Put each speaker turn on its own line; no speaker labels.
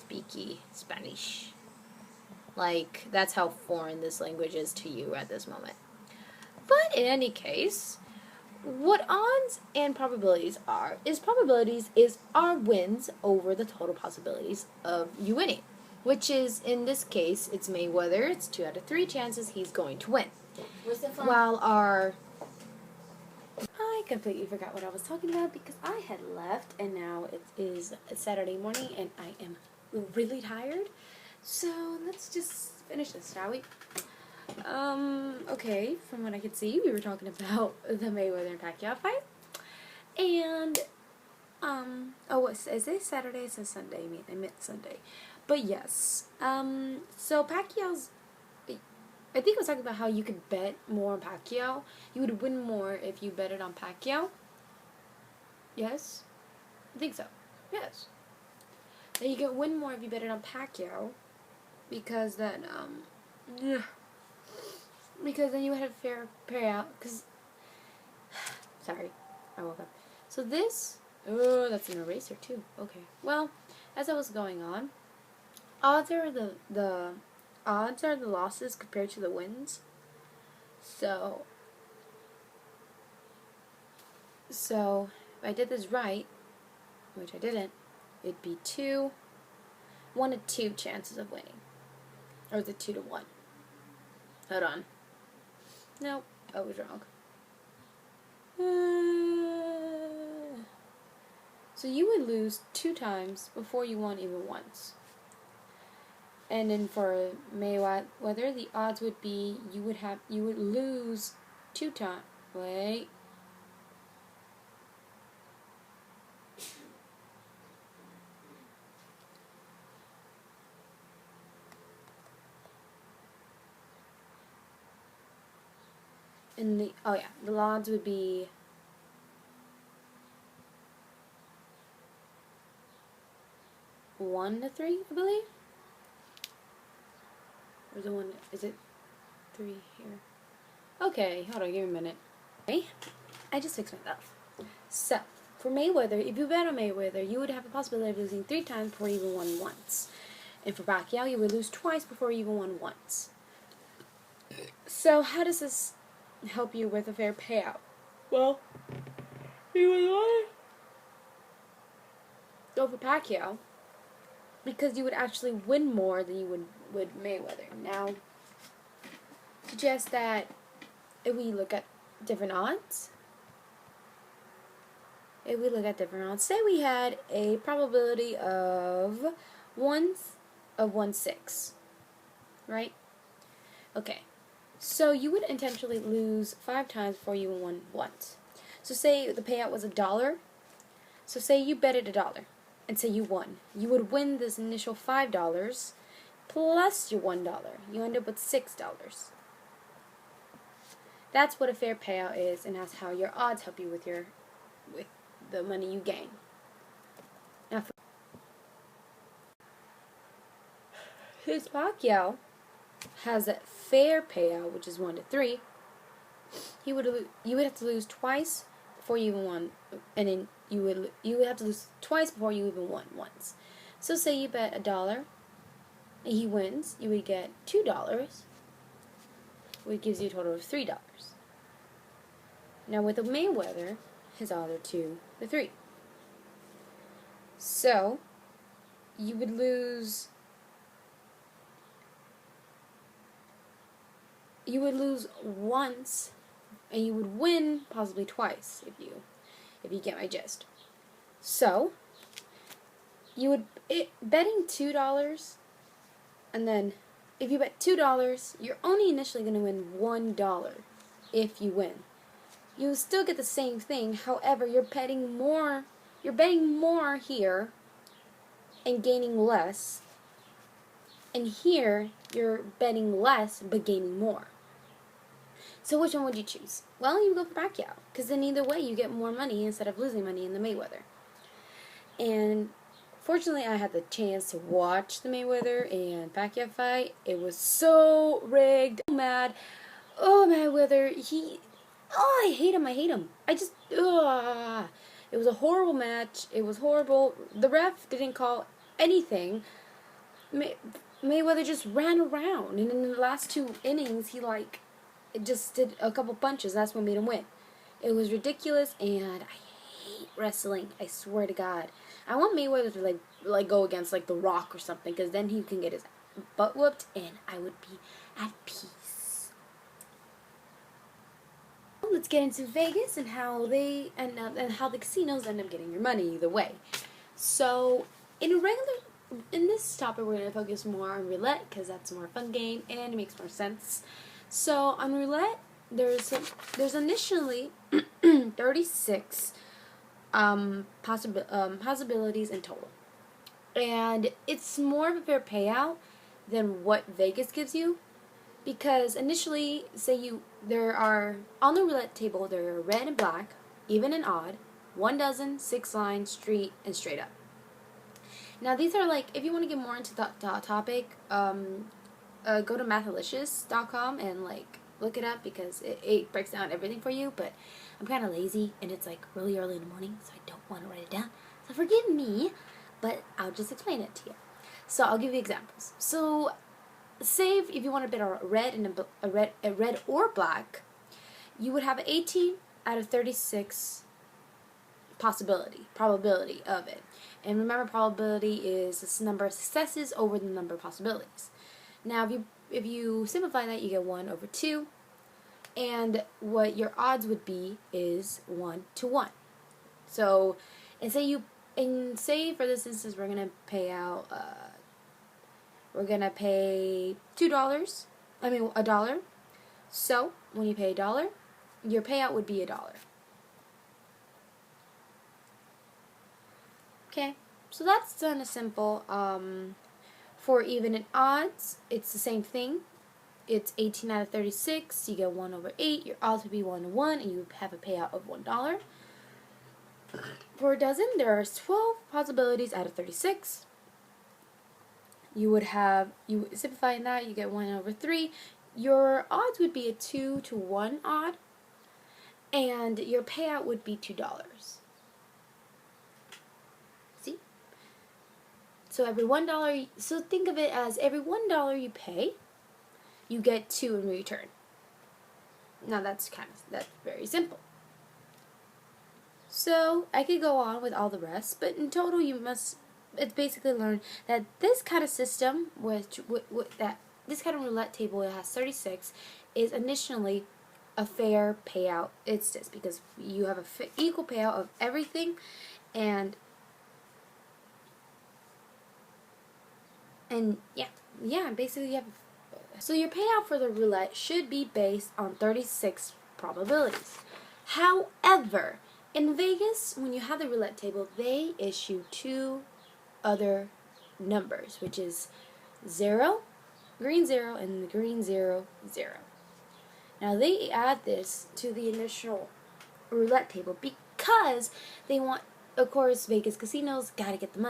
speaky Spanish. Like, that's how foreign this language is to you at this moment. But in any case, what odds and probabilities are is our wins over the total possibilities of you winning. Which is, in this case, it's Mayweather. It's 2 out of 3 chances he's going to win.
Where's the phone?
While I completely forgot what I was talking about because I had left and now it is Saturday morning and I am really tired. So let's just finish this, shall we? Okay, from what I could see, we were talking about the Mayweather and Pacquiao fight. And, is it Saturday? It says Sunday. I meant Sunday. But yes, so Pacquiao's, I think I was talking about how you could bet more on Pacquiao. You would win more if you betted on Pacquiao. Yes? I think so. Yes. Then you could win more if you betted on Pacquiao. Because then, because then you would have fair payout. Because, sorry, I woke up. So this, that's an eraser too. Okay. Well, as I was going on, odds are the losses compared to the wins. So if I did this right, which I didn't, it'd be 1 to 2 chances of winning. Or is it 2 to 1? Hold on. Nope, I was wrong. So you would lose 2 times before you won even once. And then for Mayweather, the odds would be you would lose 2 times. Wait. And the odds would be 1 to 3, I believe. Or the one, is it 3 here? Okay, hold on, give me a minute. Okay, I just fixed myself. So, for Mayweather, if you bet on Mayweather, you would have a possibility of losing 3 times before you even won once. And for Pacquiao, you would lose twice before you even won once. So, how does this help you with a fair payout? Well, you would want to go for Pacquiao because you would actually win more than you would Mayweather. Now, suggest that if we look at different odds, say we had a probability of 1/6, right? Okay, so you would intentionally lose 5 times before you won once. So say the payout was $1. So say you betted $1 and say you won. You would win this initial $5 plus your $1. You end up with $6. That's what a fair payout is, and that's how your odds help you with the money you gain. Now, since Pacquiao has a fair payout, which is 1 to 3, you would have to lose twice before you even won, and then you would have to lose twice before you even won once. So say you bet $1, and he wins, you would get $2, which gives you a total of $3. Now with the Mayweather, his odds are 2 to 3. So you would lose once, and you would win possibly twice if you get my gist. So betting $2, and then if you bet $2, you're only initially going to win $1 if you win. You still get the same thing. However, you're betting more here and gaining less. And here, you're betting less but gaining more. So which one would you choose? Well, you go for Pacquiao, because then either way you get more money instead of losing money in the Mayweather. And fortunately, I had the chance to watch the Mayweather and Pacquiao fight. It was so rigged. So mad. Oh, Mayweather, I hate him. It was a horrible match. It was horrible. The ref didn't call anything. Mayweather just ran around, and in the last 2 innings, he just did a couple punches. That's what made him win. It was ridiculous, and I hate wrestling. I swear to God, I want Mayweather to like go against like The Rock or something, because then he can get his butt whooped, and I would be at peace. Let's get into Vegas and how they end up, and how the casinos end up getting your money either way. So in this topic, we're going to focus more on roulette because that's a more fun game and it makes more sense. So on roulette, there's initially 36 possibilities in total, and it's more of a fair payout than what Vegas gives you, because initially, there are on the roulette table, there are red and black, even and odd, 1 dozen, 6 line, street, and straight up. Now these are if you want to get more into the topic, go to mathalicious.com and look it up, because it breaks down everything for you. But I'm kind of lazy, and it's really early in the morning, so I don't want to write it down. So forgive me, but I'll just explain it to you. So I'll give you examples. So say if you want to bet a red and a red or black, you would have 18 out of 36 probability of it. And remember, probability is the number of successes over the number of possibilities. Now, if you simplify that, you get 1 over 2, and what your odds would be is 1 to 1. So, say for this instance, we're gonna pay out. We're gonna pay $2. $1. So when you pay $1, your payout would be $1. Okay, so that's done as simple. For even and odds, it's the same thing. It's 18 out of 36. You get 1 over 8. Your odds would be 1 to 1, and you have a payout of $1. For a dozen, there are 12 possibilities out of 36. You simplifying that, you get 1 over 3. Your odds would be a 2 to 1 odd, and your payout would be $2. See? So every $1, so think of it as every $1 you pay, you get 2 in return. Now that's very simple. So I could go on with all the rest, but in total it's basically learn that this kind of system, this kind of roulette table, it has 36, is initially a fair payout. It's just because you have a equal payout of everything, and basically you have. So your payout for the roulette should be based on 36 probabilities. However, in Vegas, when you have the roulette table, they issue 2 other numbers, which is 0, green 0, and the green 0, 0. Now they add this to the initial roulette table because they want, of course, Vegas casinos gotta get the money.